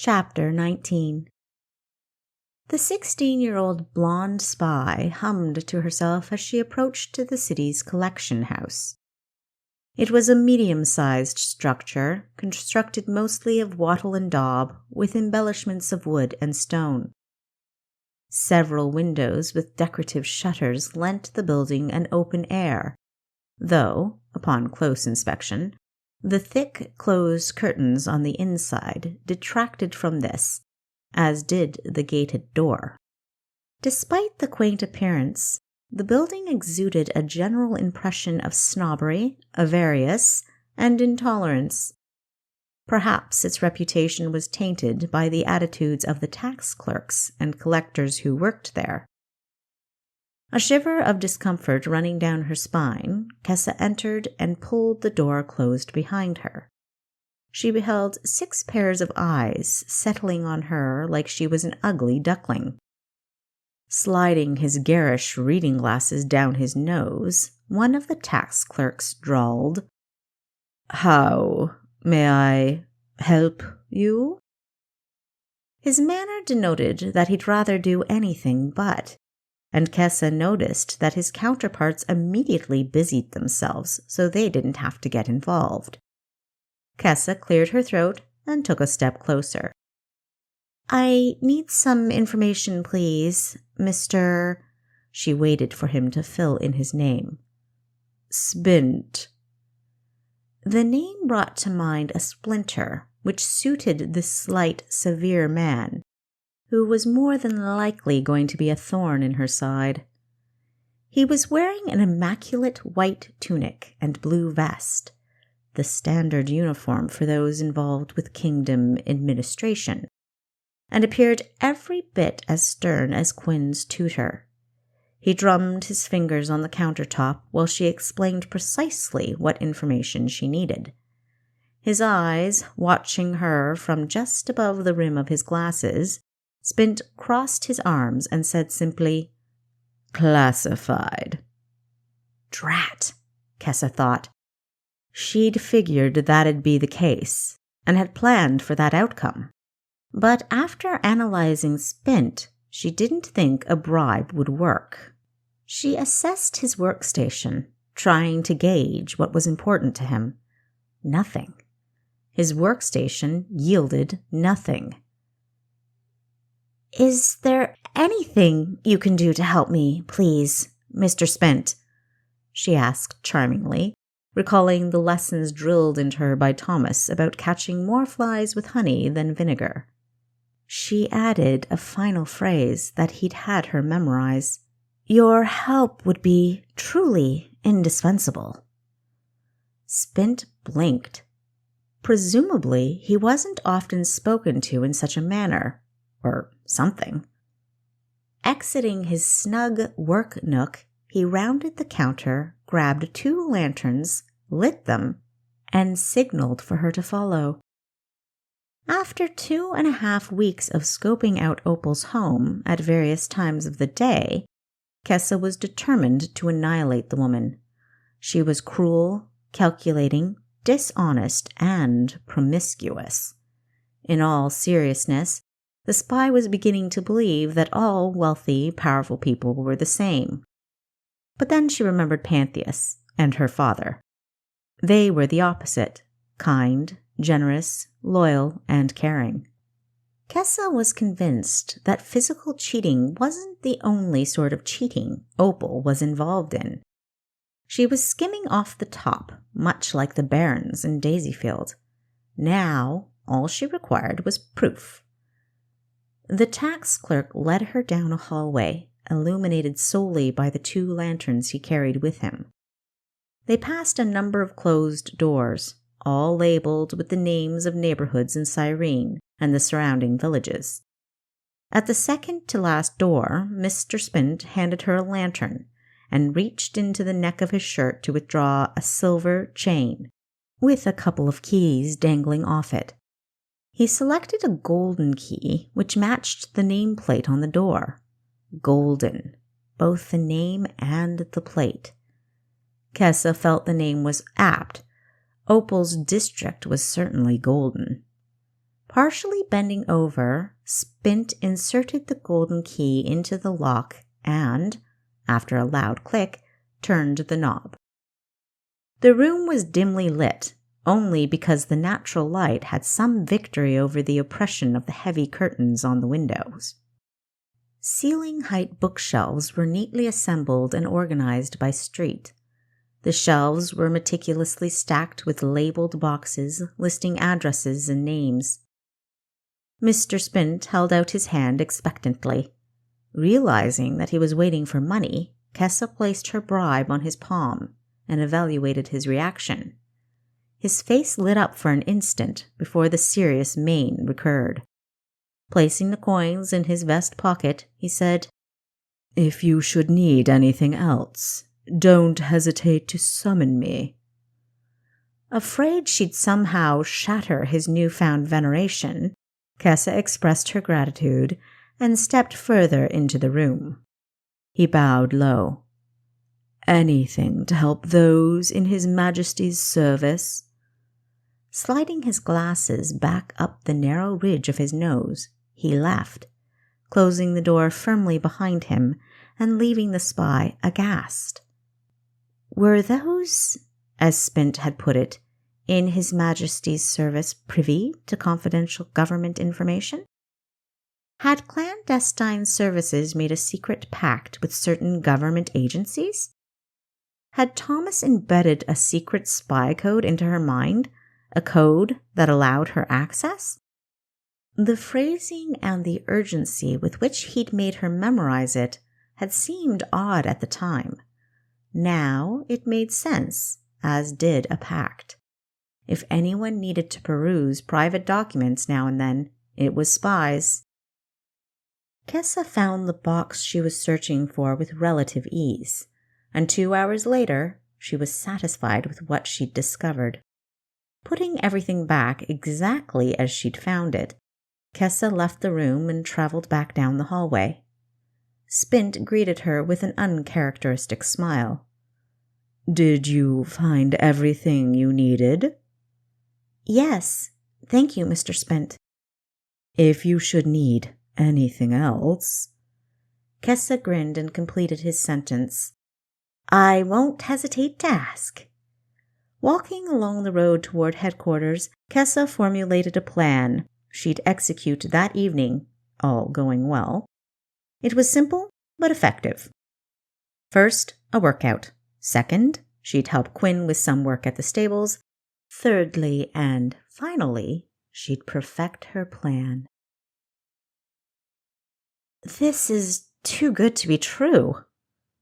Chapter 19. The 16-year-old blonde spy hummed to herself as she approached the city's collection house. It was a medium-sized structure, constructed mostly of wattle and daub, with embellishments of wood and stone. Several windows with decorative shutters lent the building an open air, though, upon close inspection, the thick closed curtains on the inside detracted from this, as did the gated door. Despite the quaint appearance, the building exuded a general impression of snobbery, avarice, and intolerance. Perhaps its reputation was tainted by the attitudes of the tax clerks and collectors who worked there. A shiver of discomfort running down her spine, Kessa entered and pulled the door closed behind her. She beheld 6 pairs of eyes settling on her like she was an ugly duckling. Sliding his garish reading glasses down his nose, one of the tax clerks drawled, "How may I help you?" His manner denoted that he'd rather do anything but, and Kessa noticed that his counterparts immediately busied themselves so they didn't have to get involved. Kessa cleared her throat and took a step closer. "I need some information, please, Mr. She waited for him to fill in his name. "Spint." The name brought to mind a splinter which suited this slight, severe man, who was more than likely going to be a thorn in her side. He was wearing an immaculate white tunic and blue vest, the standard uniform for those involved with kingdom administration, and appeared every bit as stern as Quinn's tutor. He drummed his fingers on the countertop while she explained precisely what information she needed. His eyes, watching her from just above the rim of his glasses, Spint crossed his arms and said simply, "Classified." Drat, Kessa thought. She'd figured that'd be the case, and had planned for that outcome. But after analyzing Spint, she didn't think a bribe would work. She assessed his workstation, trying to gauge what was important to him. Nothing. His workstation yielded nothing. "Is there anything you can do to help me, please, Mr. Spint?" she asked charmingly, recalling the lessons drilled into her by Thomas about catching more flies with honey than vinegar. She added a final phrase that he'd had her memorize. "Your help would be truly indispensable." Spint blinked. Presumably, he wasn't often spoken to in such a manner, or something. Exiting his snug work nook, he rounded the counter, grabbed 2 lanterns, lit them, and signaled for her to follow. After 2.5 weeks of scoping out Opal's home at various times of the day, Kessa was determined to annihilate the woman. She was cruel, calculating, dishonest, and promiscuous. In all seriousness, the spy was beginning to believe that all wealthy, powerful people were the same. But then she remembered Pantheus and her father. They were the opposite, kind, generous, loyal, and caring. Kessa was convinced that physical cheating wasn't the only sort of cheating Opal was involved in. She was skimming off the top, much like the barons in Daisyfield. Now, all she required was proof. The tax clerk led her down a hallway, illuminated solely by the 2 lanterns he carried with him. They passed a number of closed doors, all labeled with the names of neighborhoods in Cyrene and the surrounding villages. At the second-to-last door, Mr. Spint handed her a lantern and reached into the neck of his shirt to withdraw a silver chain, with a couple of keys dangling off it. He selected a golden key, which matched the nameplate on the door. Golden, both the name and the plate. Kessa felt the name was apt. Opal's district was certainly golden. Partially bending over, Spint inserted the golden key into the lock and, after a loud click, turned the knob. The room was dimly lit, only because the natural light had some victory over the oppression of the heavy curtains on the windows. Ceiling-height bookshelves were neatly assembled and organized by street. The shelves were meticulously stacked with labeled boxes listing addresses and names. Mr. Spint held out his hand expectantly. Realizing that he was waiting for money, Kessa placed her bribe on his palm and evaluated his reaction. His face lit up for an instant before the serious mien recurred. Placing the coins in his vest pocket, he said, "If you should need anything else, don't hesitate to summon me." Afraid she'd somehow shatter his newfound veneration, Kessa expressed her gratitude and stepped further into the room. He bowed low. "Anything to help those in His Majesty's service?" Sliding his glasses back up the narrow ridge of his nose, he laughed, closing the door firmly behind him and leaving the spy aghast. Were those, as Spint had put it, in His Majesty's service privy to confidential government information? Had clandestine services made a secret pact with certain government agencies? Had Thomas embedded a secret spy code into her mind, a code that allowed her access? The phrasing and the urgency with which he'd made her memorize it had seemed odd at the time. Now it made sense, as did a pact. If anyone needed to peruse private documents now and then, it was spies. Kessa found the box she was searching for with relative ease, and 2 hours later, she was satisfied with what she'd discovered. Putting everything back exactly as she'd found it, Kessa left the room and traveled back down the hallway. Spint greeted her with an uncharacteristic smile. "Did you find everything you needed?" "Yes, thank you, Mr. Spint." "If you should need anything else—" Kessa grinned and completed his sentence. "I won't hesitate to ask." Walking along the road toward headquarters, Kessa formulated a plan she'd execute that evening, all going well. It was simple but effective. First, a workout. Second, she'd help Quinn with some work at the stables. Thirdly, and finally, she'd perfect her plan. "This is too good to be true,"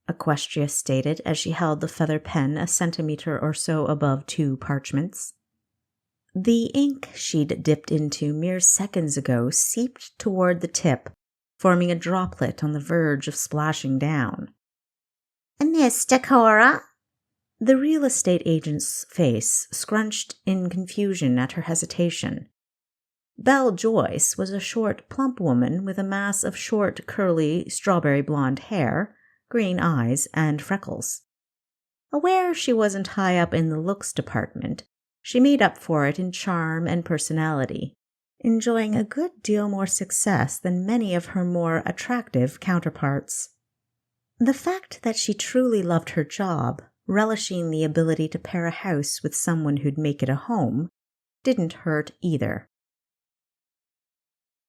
Aquestria stated as she held the feather pen a centimeter or so above 2 parchments. The ink she'd dipped into mere seconds ago seeped toward the tip, forming a droplet on the verge of splashing down. "Miss Decora?" The real estate agent's face scrunched in confusion at her hesitation. Belle Joyce was a short, plump woman with a mass of short, curly, strawberry blonde hair, green eyes, and freckles. Aware she wasn't high up in the looks department, she made up for it in charm and personality, enjoying a good deal more success than many of her more attractive counterparts. The fact that she truly loved her job, relishing the ability to pair a house with someone who'd make it a home, didn't hurt either.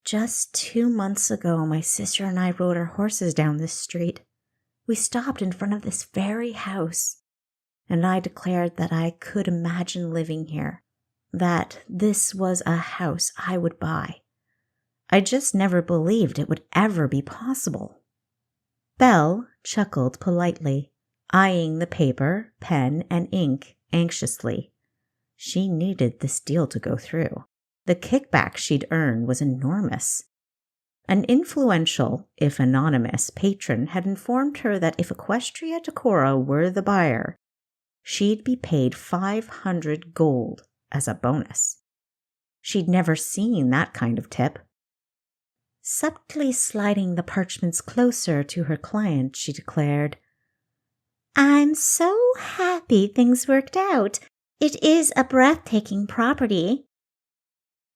"Just 2 months ago, my sister and I rode our horses down this street. We stopped in front of this very house, and I declared that I could imagine living here, that this was a house I would buy. I just never believed it would ever be possible." Belle chuckled politely, eyeing the paper, pen, and ink anxiously. She needed this deal to go through. The kickback she'd earned was enormous. An influential, if anonymous, patron had informed her that if Aquestria Decora were the buyer, she'd be paid 500 gold as a bonus. She'd never seen that kind of tip. Subtly sliding the parchments closer to her client, she declared, "I'm so happy things worked out. It is a breathtaking property."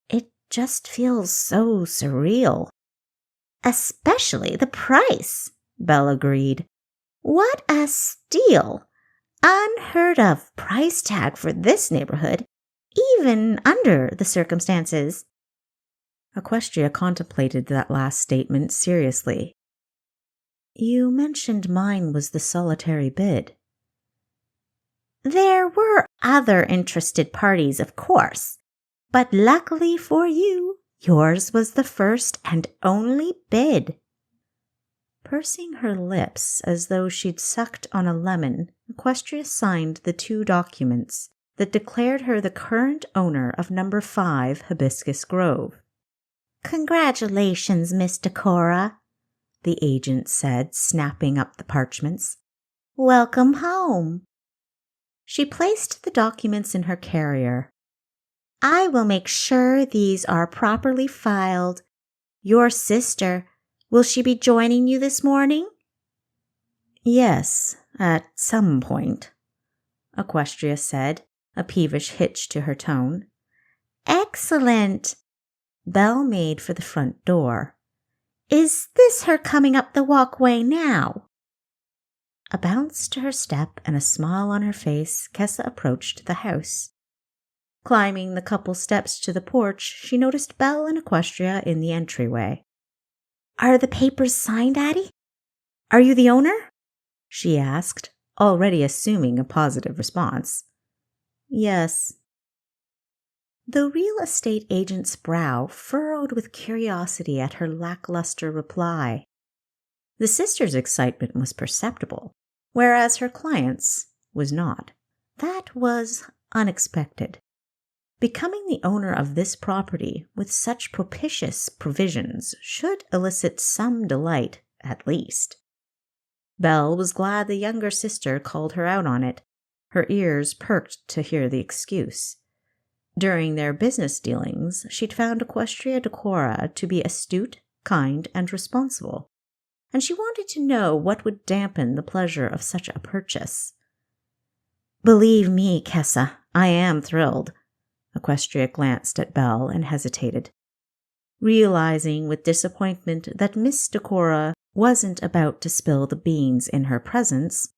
"It just feels so surreal. Especially the price, Belle agreed. What a steal! Unheard of price tag for this neighborhood, even under the circumstances. Equestria contemplated that last statement seriously. You mentioned mine was the solitary bid. There were other interested parties, of course, but luckily for you, yours was the first and only bid. Pursing her lips as though she'd sucked on a lemon, Equestria signed the 2 documents that declared her the current owner of No. 5 Hibiscus Grove. Congratulations, Miss Decora, the agent said, snapping up the parchments. Welcome home. She placed the documents in her carrier. I will make sure these are properly filed. Your sister, will she be joining you this morning? Yes, at some point, Equestria said, a peevish hitch to her tone. Excellent. Belle made for the front door. Is this her coming up the walkway now? A bounce to her step and a smile on her face, Kessa approached the house. Climbing the couple steps to the porch, she noticed Belle and Equestria in the entryway. Are the papers signed, Addie? Are you the owner? She asked, already assuming a positive response. Yes. The real estate agent's brow furrowed with curiosity at her lackluster reply. The sister's excitement was perceptible, whereas her client's was not. That was unexpected. Becoming the owner of this property with such propitious provisions should elicit some delight, at least. Belle was glad the younger sister called her out on it. Her ears perked to hear the excuse. During their business dealings, she'd found Equestria Decora to be astute, kind, and responsible, and she wanted to know what would dampen the pleasure of such a purchase. Believe me, Kessa, I am thrilled. Equestria glanced at Belle and hesitated. Realizing with disappointment that Miss Decora wasn't about to spill the beans in her presence,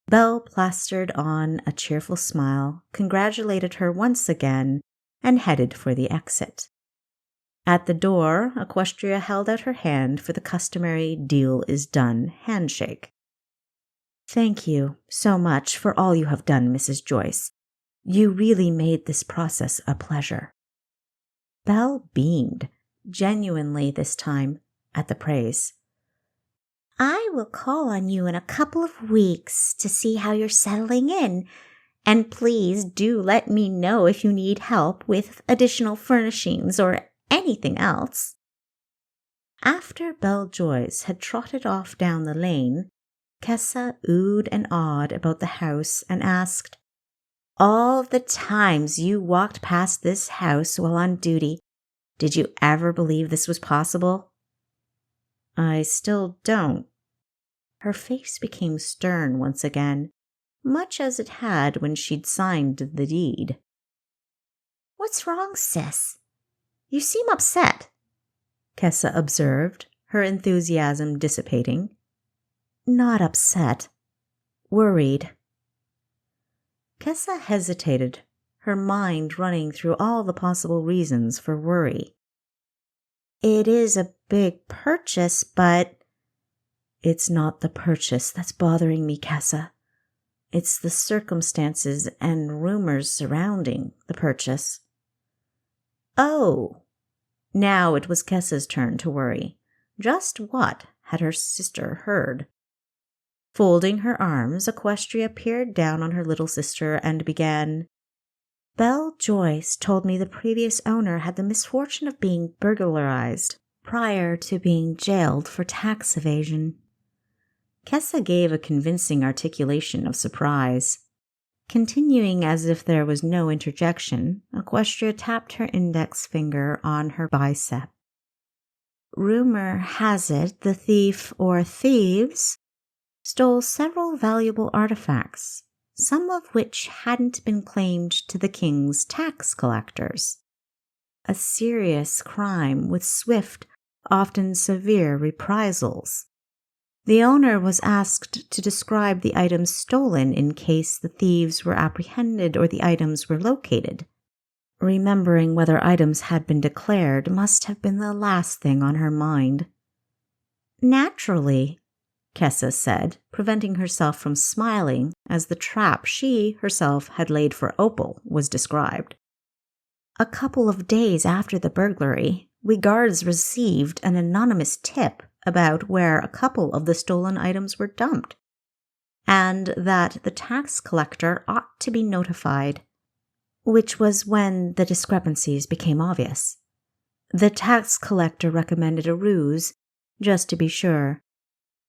Belle plastered on a cheerful smile, congratulated her once again, and headed for the exit. At the door, Equestria held out her hand for the customary deal is done handshake. Thank you so much for all you have done, Mrs. Joyce. You really made this process a pleasure. Belle beamed, genuinely this time, at the praise. I will call on you in a couple of weeks to see how you're settling in, and please do let me know if you need help with additional furnishings or anything else. After Belle Joyce had trotted off down the lane, Kessa oohed and awed about the house and asked, All the times you walked past this house while on duty, did you ever believe this was possible? I still don't. Her face became stern once again, much as it had when she'd signed the deed. What's wrong, sis? You seem upset, Kessa observed, her enthusiasm dissipating. Not upset. Worried. Kessa hesitated, her mind running through all the possible reasons for worry. It is a big purchase, but... It's not the purchase that's bothering me, Kessa. It's the circumstances and rumors surrounding the purchase. Oh! Now it was Kessa's turn to worry. Just what had her sister heard? Folding her arms, Equestria peered down on her little sister and began, Belle Joyce told me the previous owner had the misfortune of being burglarized prior to being jailed for tax evasion. Kessa gave a convincing articulation of surprise. Continuing as if there was no interjection, Equestria tapped her index finger on her bicep. Rumor has it the thief or thieves stole several valuable artifacts, some of which hadn't been claimed to the king's tax collectors. a serious crime with swift, often severe reprisals. The owner was asked to describe the items stolen in case the thieves were apprehended or the items were located. Remembering whether items had been declared must have been the last thing on her mind. "Naturally," Kessa said, preventing herself from smiling as the trap she herself had laid for Opal was described. "A couple of days after the burglary, we guards received an anonymous tip about where a couple of the stolen items were dumped, and that the tax collector ought to be notified, which was when the discrepancies became obvious. The tax collector recommended a ruse, just to be sure.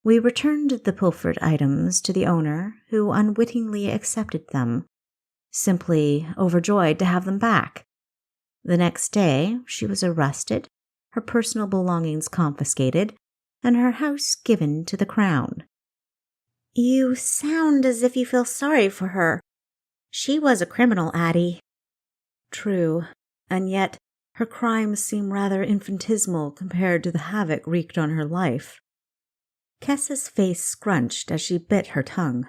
We returned the pilfered items to the owner, who unwittingly accepted them, simply overjoyed to have them back. The next day, she was arrested, her personal belongings confiscated, and her house given to the crown." "You sound as if you feel sorry for her. She was a criminal, Addie." "True, and yet her crimes seem rather infinitesimal compared to the havoc wreaked on her life." Kessa's face scrunched as she bit her tongue.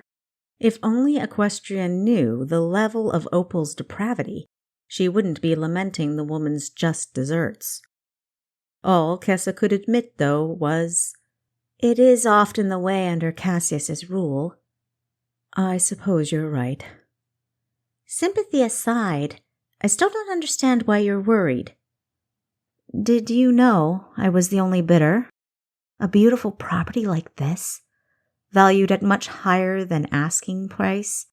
If only Equestria knew the level of Opal's depravity, she wouldn't be lamenting the woman's just deserts. All Kessa could admit, though, was, "It is often the way under Cassius's rule." "I suppose you're right." "Sympathy aside, I still don't understand why you're worried." "Did you know I was the only bidder? A beautiful property like this, valued at much higher than asking price,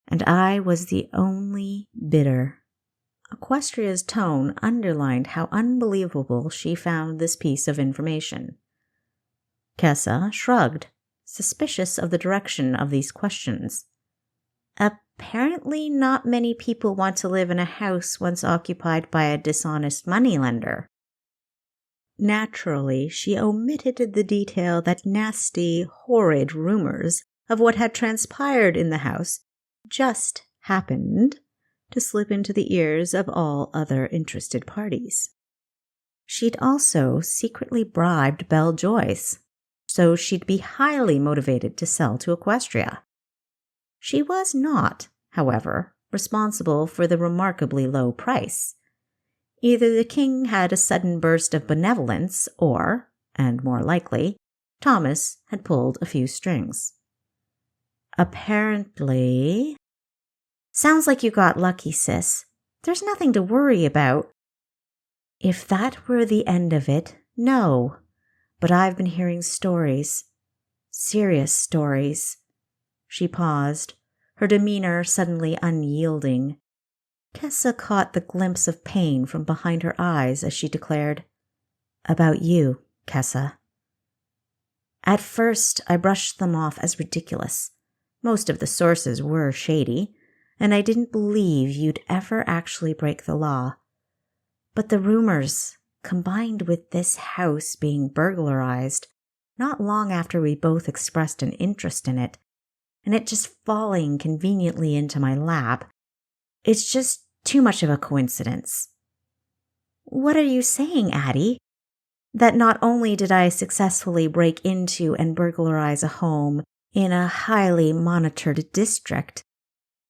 and I was the only bidder." Equestria's tone underlined how unbelievable she found this piece of information. Kessa shrugged, suspicious of the direction of these questions. "Apparently not many people want to live in a house once occupied by a dishonest moneylender." Naturally, she omitted the detail that nasty, horrid rumors of what had transpired in the house just happened to slip into the ears of all other interested parties. She'd also secretly bribed Belle Joyce, so she'd be highly motivated to sell to Equestria. She was not, however, responsible for the remarkably low price. Either the king had a sudden burst of benevolence, or, and more likely, Thomas had pulled a few strings. "Apparently—" "Sounds like you got lucky, sis. There's nothing to worry about." "If that were the end of it, no. But I've been hearing stories. Serious stories." She paused, her demeanor suddenly unyielding. Kessa caught the glimpse of pain from behind her eyes as she declared, "About you, Kessa." "At first, I brushed them off as ridiculous. Most of the sources were shady, and I didn't believe you'd ever actually break the law. But the rumors, combined with this house being burglarized not long after we both expressed an interest in it, and it just falling conveniently into my lap, it's just too much of a coincidence." "What are you saying, Addie? That not only did I successfully break into and burglarize a home in a highly monitored district,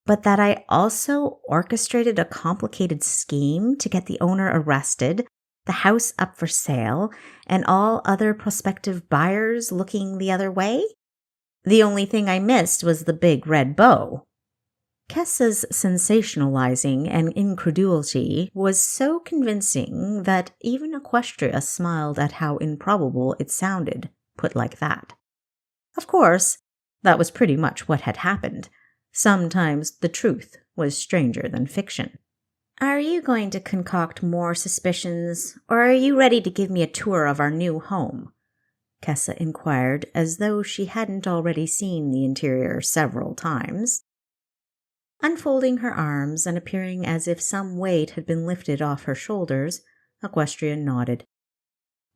but that I also orchestrated a complicated scheme to get the owner arrested, the house up for sale, and all other prospective buyers looking the other way? The only thing I missed was the big red bow." Kessa's sensationalizing and incredulity was so convincing that even Equestria smiled at how improbable it sounded, put like that. Of course, that was pretty much what had happened. Sometimes the truth was stranger than fiction. "Are you going to concoct more suspicions, or are you ready to give me a tour of our new home?" Kessa inquired, as though she hadn't already seen the interior several times. Unfolding her arms and appearing as if some weight had been lifted off her shoulders, Equestria nodded.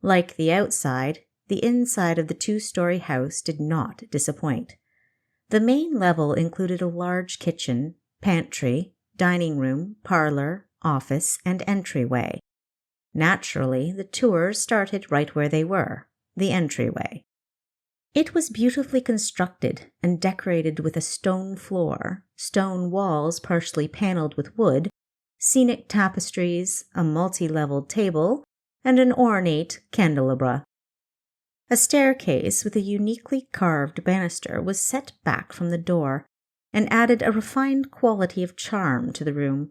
Like the outside, the inside of the 2-story house did not disappoint. The main level included a large kitchen, pantry, dining room, parlor, office, and entryway. Naturally, the tour started right where they were, the entryway. It was beautifully constructed and decorated with a stone floor, stone walls partially paneled with wood, scenic tapestries, a multi-leveled table, and an ornate candelabra. A staircase with a uniquely carved banister was set back from the door and added a refined quality of charm to the room.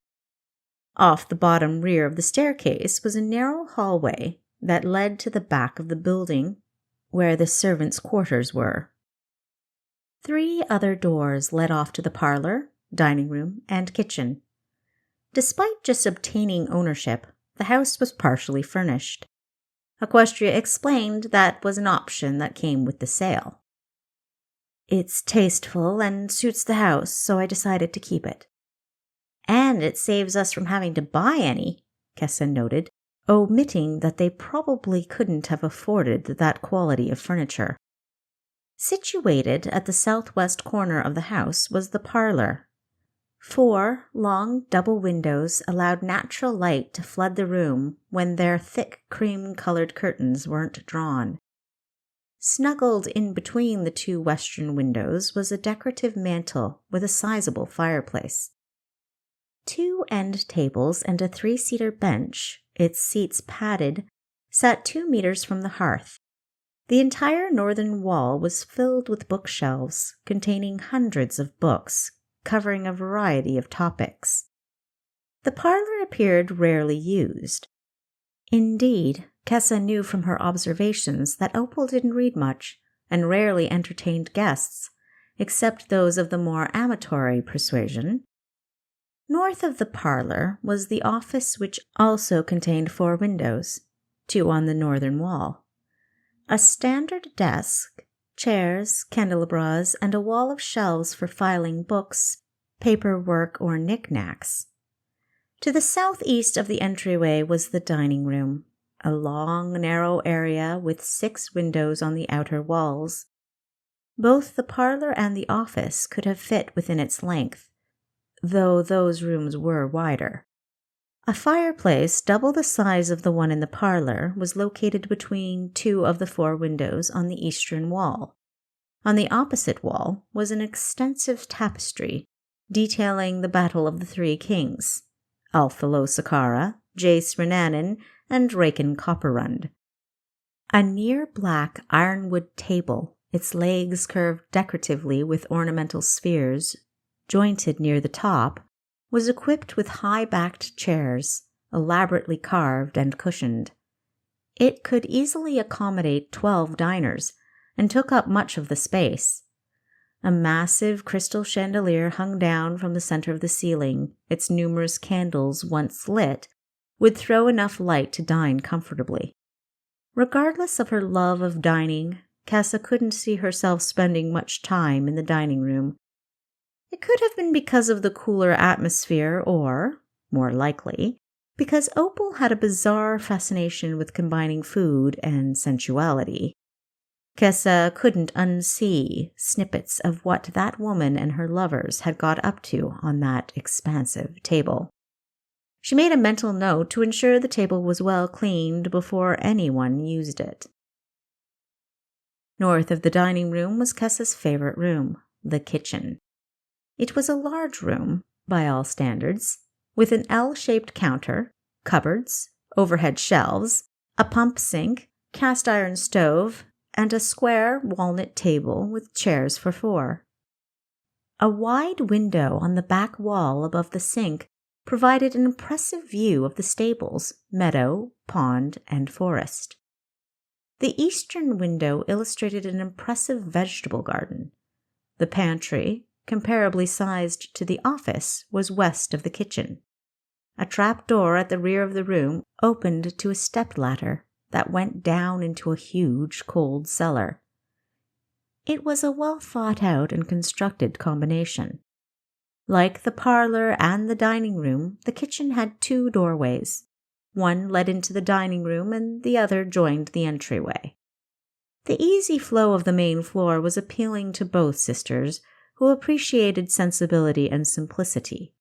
Off the bottom rear of the staircase was a narrow hallway that led to the back of the building, where the servants' quarters were. 3 other doors led off to the parlor, dining room, and kitchen. Despite just obtaining ownership, the house was partially furnished. Aquestria explained that was an option that came with the sale. "It's tasteful and suits the house, so I decided to keep it." "And it saves us from having to buy any," Kessa noted, omitting that they probably couldn't have afforded that quality of furniture. Situated at the southwest corner of the house was the parlor. 4 long double windows allowed natural light to flood the room when their thick cream-colored curtains weren't drawn. Snuggled in between the 2 western windows was a decorative mantel with a sizable fireplace. 2 end tables and a 3-seater bench, its seats padded, sat 2 meters from the hearth. The entire northern wall was filled with bookshelves containing hundreds of books, covering a variety of topics. The parlor appeared rarely used. Indeed, Kessa knew from her observations that Opal didn't read much and rarely entertained guests, except those of the more amatory persuasion. North of the parlor was the office, which also contained 4 windows, 2 on the northern wall. A standard desk, chairs, candelabras, and a wall of shelves for filing books, paperwork, or knickknacks. To the southeast of the entryway was the dining room, a long, narrow area with 6 windows on the outer walls. Both the parlor and the office could have fit within its length, though those rooms were wider. A fireplace double the size of the one in the parlor was located between 2 of the 4 windows on the eastern wall. On the opposite wall was an extensive tapestry detailing the Battle of the 3 Kings, Althalo Sakara, Jace Renanin, and Raken Copperrund. A near-black ironwood table, its legs curved decoratively with ornamental spheres, jointed near the top, was equipped with high-backed chairs, elaborately carved and cushioned. It could easily accommodate 12 diners and took up much of the space. A massive crystal chandelier hung down from the center of the ceiling. Its numerous candles, once lit, would throw enough light to dine comfortably. Regardless of her love of dining, Kessa couldn't see herself spending much time in the dining room. It could have been because of the cooler atmosphere or, more likely, because Opal had a bizarre fascination with combining food and sensuality. Kessa couldn't unsee snippets of what that woman and her lovers had got up to on that expansive table. She made a mental note to ensure the table was well cleaned before anyone used it. North of the dining room was Kessa's favorite room, the kitchen. It was a large room, by all standards, with an L-shaped counter, cupboards, overhead shelves, a pump sink, cast-iron stove, and a square walnut table with chairs for 4. A wide window on the back wall above the sink provided an impressive view of the stables, meadow, pond, and forest. The eastern window illustrated an impressive vegetable garden. The pantry, comparably sized to the office, was west of the kitchen. A trap door at the rear of the room opened to a stepladder that went down into a huge cold cellar. It was a well-thought-out and constructed combination. Like the parlor and the dining room, the kitchen had 2 doorways. One led into the dining room and the other joined the entryway. The easy flow of the main floor was appealing to both sisters, who appreciated sensibility and simplicity.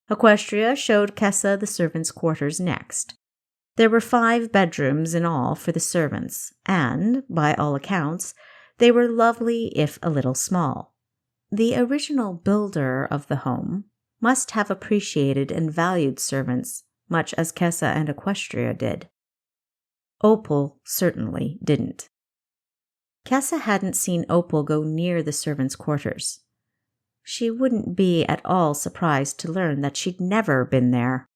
Aquestria showed Kessa the servants' quarters next. There were 5 bedrooms in all for the servants, and, by all accounts, they were lovely if a little small. The original builder of the home must have appreciated and valued servants much as Kessa and Aquestria did. Opal certainly didn't. Kessa hadn't seen Opal go near the servants' quarters. She wouldn't be at all surprised to learn that she'd never been there.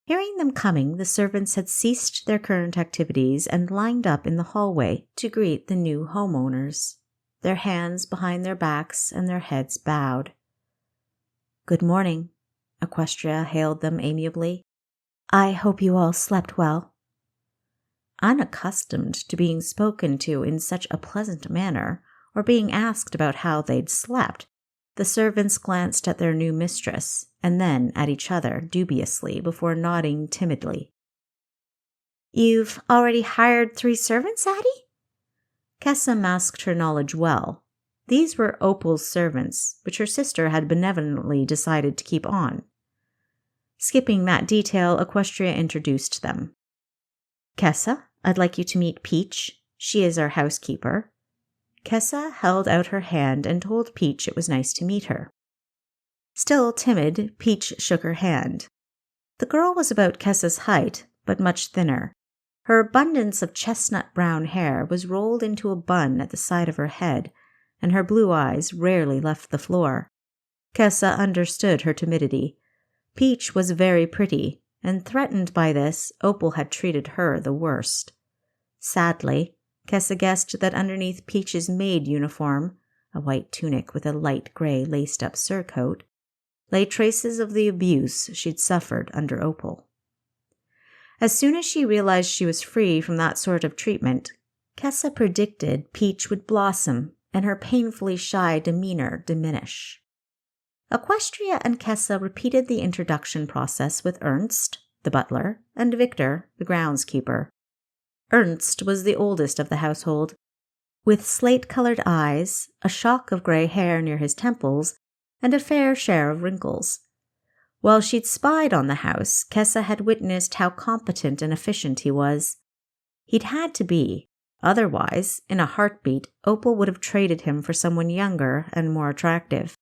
Hearing them coming, the servants had ceased their current activities and lined up in the hallway to greet the new homeowners, their hands behind their backs and their heads bowed. "Good morning," Aquestria hailed them amiably. "I hope you all slept well." Unaccustomed to being spoken to in such a pleasant manner, or being asked about how they'd slept, the servants glanced at their new mistress, and then at each other dubiously before nodding timidly. "You've already hired 3 servants, Addie?" Kessa masked her knowledge well. These were Opal's servants, which her sister had benevolently decided to keep on. Skipping that detail, Aquestria introduced them. "Kessa, I'd like you to meet Peach. She is our housekeeper." Kessa held out her hand and told Peach it was nice to meet her. Still timid, Peach shook her hand. The girl was about Kessa's height, but much thinner. Her abundance of chestnut brown hair was rolled into a bun at the side of her head, and her blue eyes rarely left the floor. Kessa understood her timidity. Peach was very pretty, and threatened by this, Opal had treated her the worst. Sadly, Kessa guessed that underneath Peach's maid uniform, a white tunic with a light gray laced-up surcoat, lay traces of the abuse she'd suffered under Opal. As soon as she realized she was free from that sort of treatment, Kessa predicted Peach would blossom and her painfully shy demeanor diminish. Aquestria and Kessa repeated the introduction process with Ernst, the butler, and Victor, the groundskeeper. Ernst was the oldest of the household. With slate-colored eyes, a shock of gray hair near his temples, and a fair share of wrinkles. While she'd spied on the house, Kessa had witnessed how competent and efficient he was. He'd had to be. Otherwise, in a heartbeat, Opal would have traded him for someone younger and more attractive.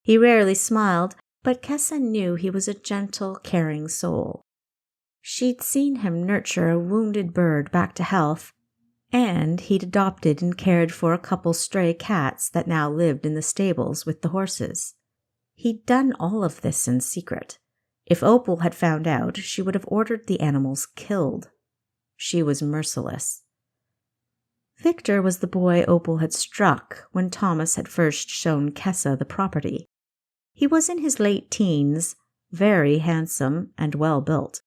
He rarely smiled, but Kessa knew he was a gentle, caring soul. She'd seen him nurture a wounded bird back to health, and he'd adopted and cared for a couple stray cats that now lived in the stables with the horses. He'd done all of this in secret. If Opal had found out, she would have ordered the animals killed. She was merciless. Victor was the boy Opal had struck when Thomas had first shown Kessa the property. He was in his late teens, very handsome and well-built.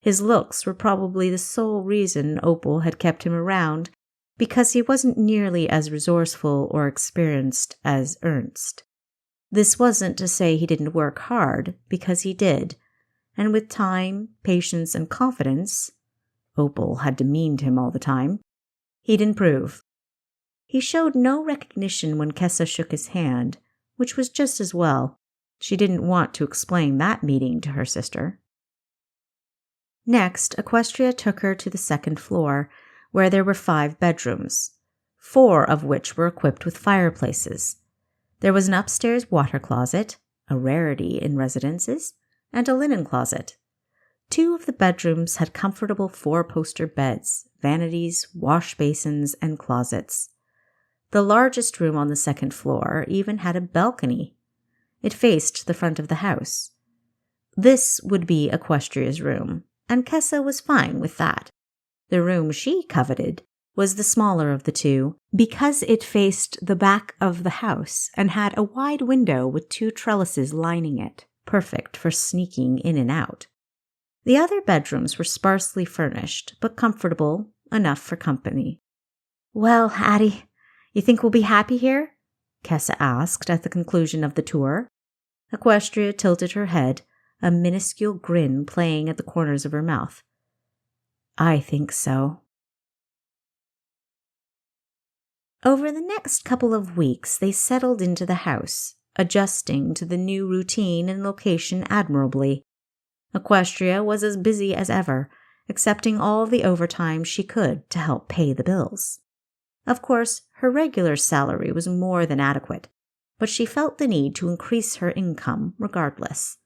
His looks were probably the sole reason Opal had kept him around, because he wasn't nearly as resourceful or experienced as Ernst. This wasn't to say he didn't work hard, because he did, and with time, patience, and confidence — Opal had demeaned him all the time — he'd improve. He showed no recognition when Kessa shook his hand, which was just as well. She didn't want to explain that meeting to her sister. Next, Aquestria took her to the 2nd floor, where there were 5 bedrooms, 4 of which were equipped with fireplaces. There was an upstairs water closet, a rarity in residences, and a linen closet. 2 of the bedrooms had comfortable 4-poster beds, vanities, wash basins, and closets. The largest room on the 2nd floor even had a balcony. It faced the front of the house. This would be Aquestria's room, and Kessa was fine with that. The room she coveted was the smaller of the 2, because it faced the back of the house and had a wide window with 2 trellises lining it, perfect for sneaking in and out. The other bedrooms were sparsely furnished, but comfortable enough for company. "Well, Addie, you think we'll be happy here?" Kessa asked at the conclusion of the tour. Aquestria tilted her head, a minuscule grin playing at the corners of her mouth. "I think so." Over the next couple of weeks, they settled into the house, adjusting to the new routine and location admirably. Equestria was as busy as ever, accepting all the overtime she could to help pay the bills. Of course, her regular salary was more than adequate, but she felt the need to increase her income regardless.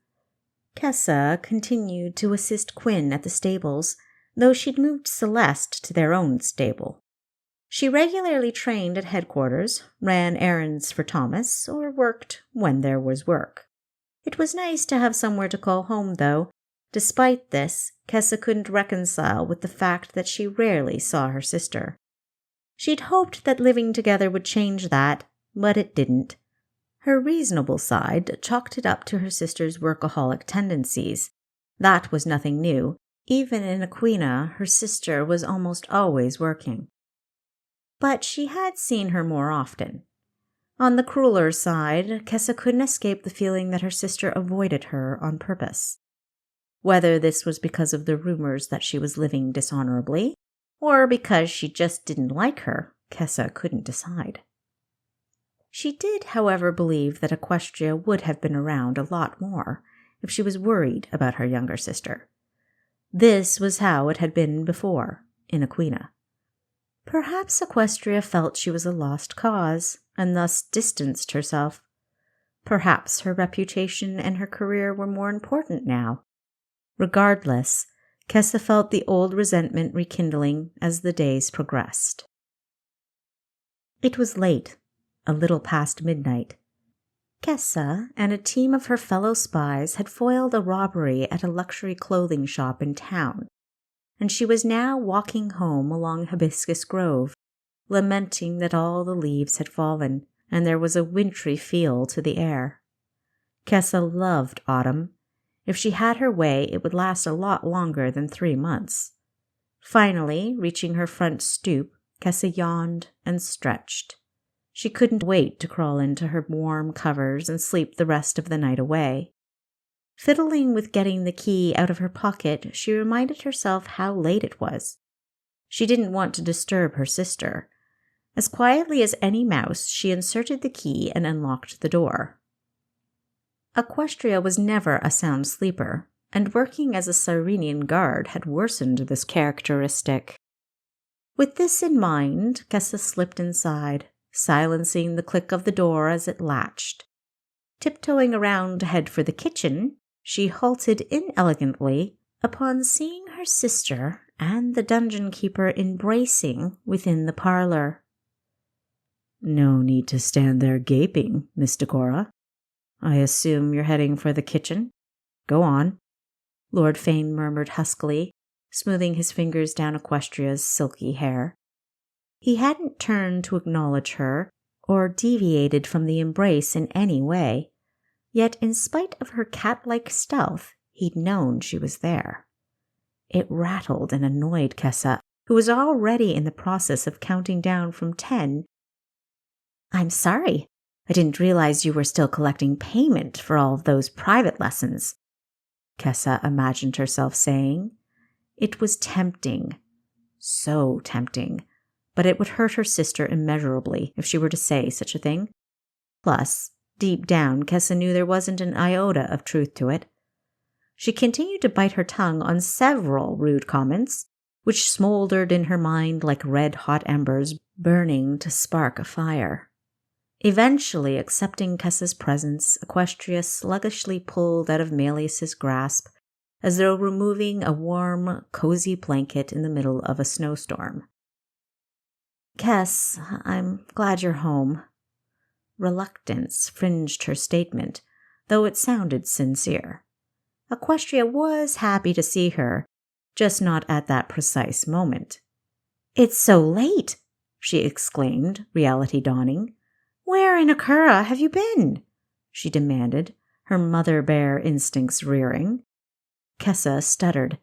Kessa continued to assist Quinn at the stables, though she'd moved Celeste to their own stable. She regularly trained at headquarters, ran errands for Thomas, or worked when there was work. It was nice to have somewhere to call home, though. Despite this, Kessa couldn't reconcile with the fact that she rarely saw her sister. She'd hoped that living together would change that, but it didn't. Her reasonable side chalked it up to her sister's workaholic tendencies. That was nothing new. Even in Aquina, her sister was almost always working. But she had seen her more often. On the crueler side, Kessa couldn't escape the feeling that her sister avoided her on purpose. Whether this was because of the rumors that she was living dishonorably, or because she just didn't like her, Kessa couldn't decide. She did, however, believe that Equestria would have been around a lot more if she was worried about her younger sister. This was how it had been before, in Aquina. Perhaps Equestria felt she was a lost cause, and thus distanced herself. Perhaps her reputation and her career were more important now. Regardless, Kessa felt the old resentment rekindling as the days progressed. It was late, a little past midnight. Kessa and a team of her fellow spies had foiled a robbery at a luxury clothing shop in town, and she was now walking home along Hibiscus Grove, lamenting that all the leaves had fallen, and there was a wintry feel to the air. Kessa loved autumn. If she had her way, it would last a lot longer than 3 months. Finally, reaching her front stoop, Kessa yawned and stretched. She couldn't wait to crawl into her warm covers and sleep the rest of the night away. Fiddling with getting the key out of her pocket, she reminded herself how late it was. She didn't want to disturb her sister. As quietly as any mouse, she inserted the key and unlocked the door. Equestria was never a sound sleeper, and working as a Cyrenian guard had worsened this characteristic. With this in mind, Kessa slipped inside, silencing the click of the door as it latched. Tiptoeing around to head for the kitchen, she halted inelegantly upon seeing her sister and the dungeon keeper embracing within the parlor. "No need to stand there gaping, Miss Decora. I assume you're heading for the kitchen? Go on," Lord Fane murmured huskily, smoothing his fingers down Equestria's silky hair. He hadn't turned to acknowledge her, or deviated from the embrace in any way, yet in spite of her cat-like stealth, he'd known she was there. It rattled and annoyed Kessa, who was already in the process of counting down from 10. "I'm sorry. I didn't realize you were still collecting payment for all of those private lessons," Kessa imagined herself saying. It was tempting. So tempting. But it would hurt her sister immeasurably if she were to say such a thing. Plus, deep down, Kessa knew there wasn't an iota of truth to it. She continued to bite her tongue on several rude comments, which smoldered in her mind like red-hot embers burning to spark a fire. Eventually, accepting Kessa's presence, Equestria sluggishly pulled out of Malleus's grasp, as though removing a warm, cozy blanket in the middle of a snowstorm. "Kess, I'm glad you're home." Reluctance fringed her statement, though it sounded sincere. Equestria was happy to see her, just not at that precise moment. "It's so late!" she exclaimed, reality dawning. "Where in Akura have you been?" she demanded, her mother bear instincts rearing. Kessa stuttered.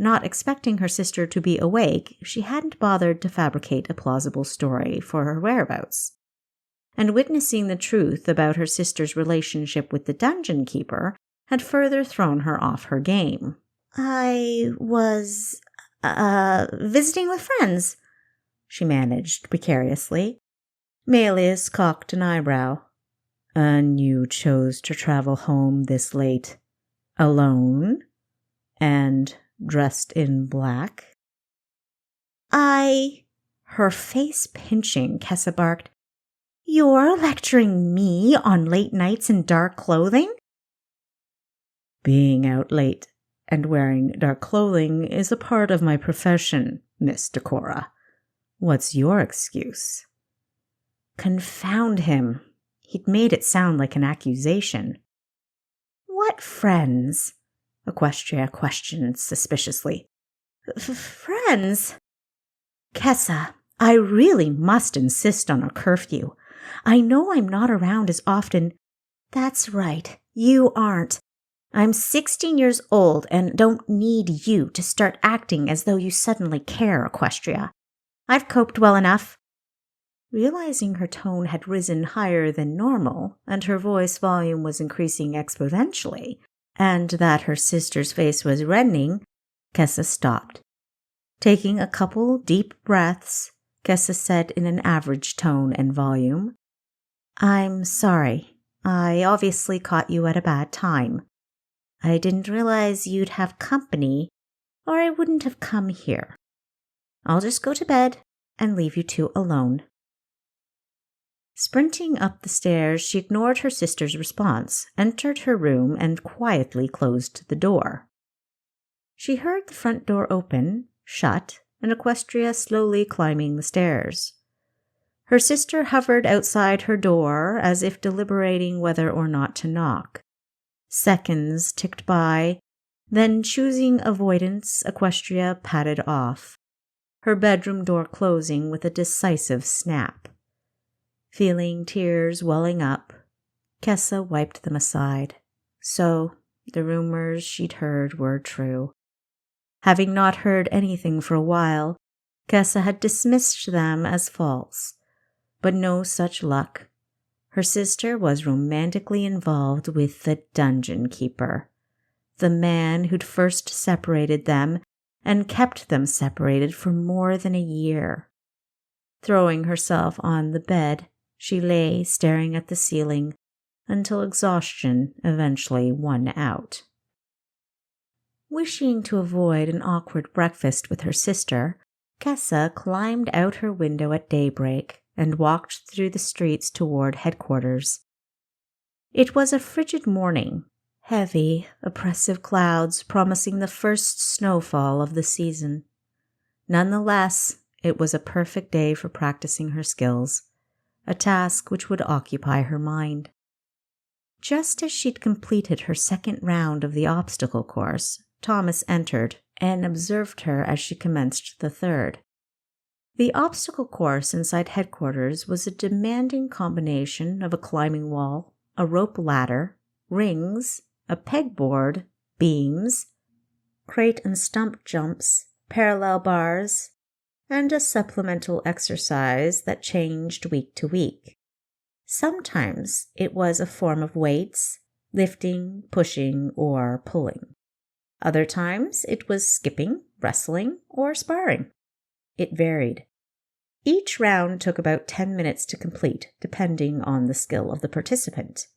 Not expecting her sister to be awake, she hadn't bothered to fabricate a plausible story for her whereabouts. And witnessing the truth about her sister's relationship with the dungeon keeper had further thrown her off her game. "I was, visiting with friends," she managed precariously. Malleus cocked an eyebrow. "And you chose to travel home this late? Alone?" And dressed in black? Her face pinching, Kessa barked, "You're lecturing me on late nights in dark clothing?" "Being out late and wearing dark clothing is a part of my profession, Miss Decora. What's your excuse?" Confound him. He'd made it sound like an accusation. "What friends?" Equestria questioned suspiciously. "Friends?" "Kessa, I really must insist on a curfew. I know I'm not around as often." "That's right, you aren't. I'm 16 years old and don't need you to start acting as though you suddenly care, Equestria. I've coped well enough." Realizing her tone had risen higher than normal and her voice volume was increasing exponentially, and that her sister's face was reddening, Kessa stopped. Taking a couple deep breaths, Kessa said in an average tone and volume, "I'm sorry. I obviously caught you at a bad time. I didn't realize you'd have company, or I wouldn't have come here. I'll just go to bed and leave you two alone." Sprinting up the stairs, she ignored her sister's response, entered her room, and quietly closed the door. She heard the front door open, shut, and Equestria slowly climbing the stairs. Her sister hovered outside her door as if deliberating whether or not to knock. Seconds ticked by, then choosing avoidance, Equestria padded off, her bedroom door closing with a decisive snap. Feeling tears welling up, Kessa wiped them aside. So, the rumors she'd heard were true. Having not heard anything for a while, Kessa had dismissed them as false. But no such luck. Her sister was romantically involved with the dungeon keeper, the man who'd first separated them and kept them separated for more than a year. Throwing herself on the bed, she lay staring at the ceiling until exhaustion eventually won out. Wishing to avoid an awkward breakfast with her sister, Kessa climbed out her window at daybreak and walked through the streets toward headquarters. It was a frigid morning, heavy, oppressive clouds promising the first snowfall of the season. Nonetheless, it was a perfect day for practicing her skills, a task which would occupy her mind. Just as she'd completed her second round of the obstacle course, Thomas entered and observed her as she commenced the third. The obstacle course inside headquarters was a demanding combination of a climbing wall, a rope ladder, rings, a pegboard, beams, crate and stump jumps, parallel bars, and a supplemental exercise that changed week to week. Sometimes it was a form of weights, lifting, pushing, or pulling. Other times it was skipping, wrestling, or sparring. It varied. Each round took about 10 minutes to complete, depending on the skill of the participant.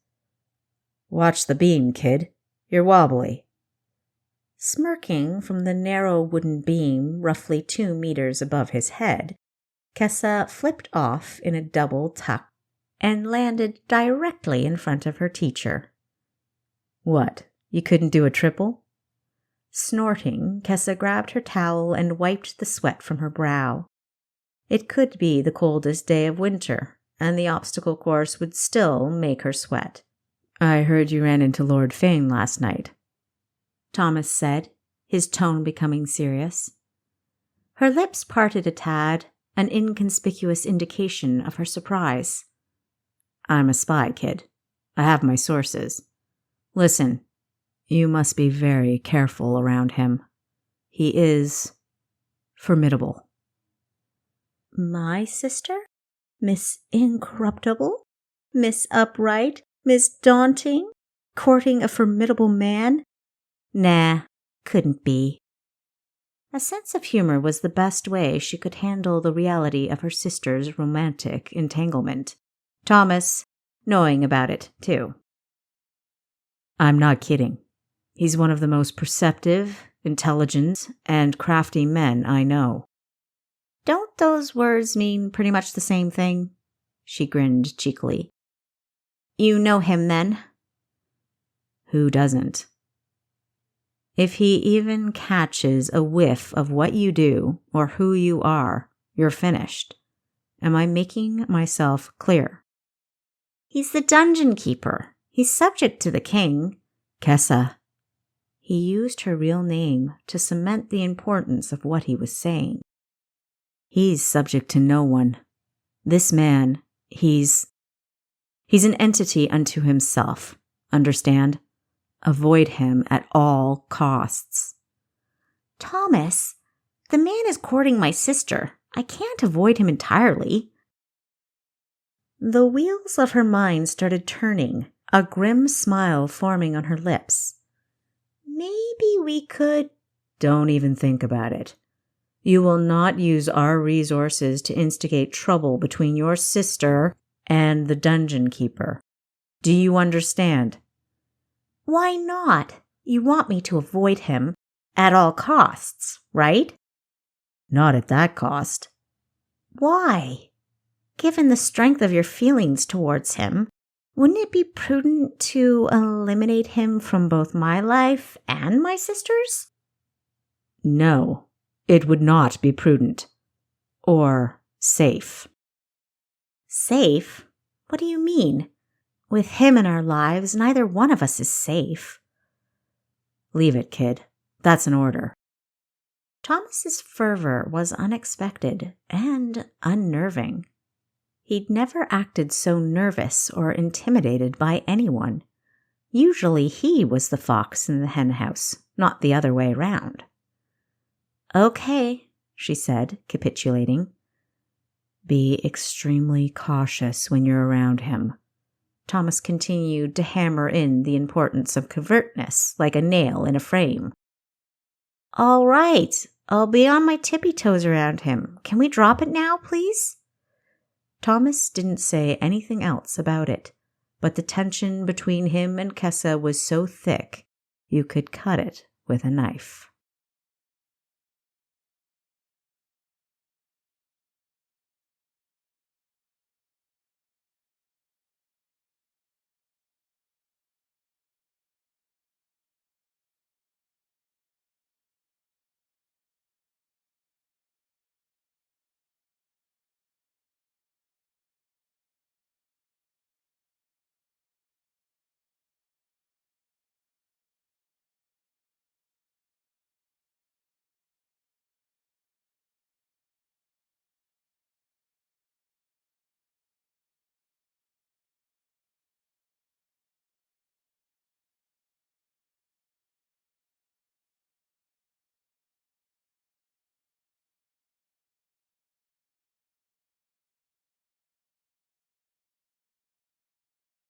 "Watch the beam, kid. You're wobbly." Smirking from the narrow wooden beam roughly 2 meters above his head, Kessa flipped off in a double tuck and landed directly in front of her teacher. "What, you couldn't do a triple?" Snorting, Kessa grabbed her towel and wiped the sweat from her brow. It could be the coldest day of winter, and the obstacle course would still make her sweat. "I heard you ran into Lord Fane last night," Thomas said, his tone becoming serious. Her lips parted a tad, an inconspicuous indication of her surprise. "I'm a spy, kid. I have my sources. Listen, you must be very careful around him. He is formidable." "My sister? Miss Incorruptible? Miss Upright? Miss Daunting? Courting a formidable man? Nah, couldn't be." A sense of humor was the best way she could handle the reality of her sister's romantic entanglement. Thomas, knowing about it, too. "I'm not kidding. He's one of the most perceptive, intelligent, and crafty men I know." "Don't those words mean pretty much the same thing?" She grinned cheekily. "You know him, then?" "Who doesn't?" "If he even catches a whiff of what you do or who you are, you're finished. Am I making myself clear?" "He's the dungeon keeper. He's subject to the king." "Kessa." He used her real name to cement the importance of what he was saying. "He's subject to no one. This man, he's an entity unto himself. Understand? Avoid him at all costs." "Thomas, the man is courting my sister. I can't avoid him entirely." The wheels of her mind started turning, a grim smile forming on her lips. "Maybe we could—" "Don't even think about it. You will not use our resources to instigate trouble between your sister and the dungeon keeper. Do you understand?" "Why not? You want me to avoid him at all costs, right?" "Not at that cost." "Why? Given the strength of your feelings towards him, wouldn't it be prudent to eliminate him from both my life and my sister's?" "No, it would not be prudent. Or safe." "Safe? What do you mean? With him in our lives, neither one of us is safe." "Leave it, kid. That's an order." Thomas's fervor was unexpected and unnerving. He'd never acted so nervous or intimidated by anyone. Usually he was the fox in the henhouse, not the other way round. "Okay," she said, capitulating. "Be extremely cautious when you're around him." Thomas continued to hammer in the importance of covertness like a nail in a frame. "All right, I'll be on my tippy toes around him. Can we drop it now, please?" Thomas didn't say anything else about it, but the tension between him and Kessa was so thick you could cut it with a knife.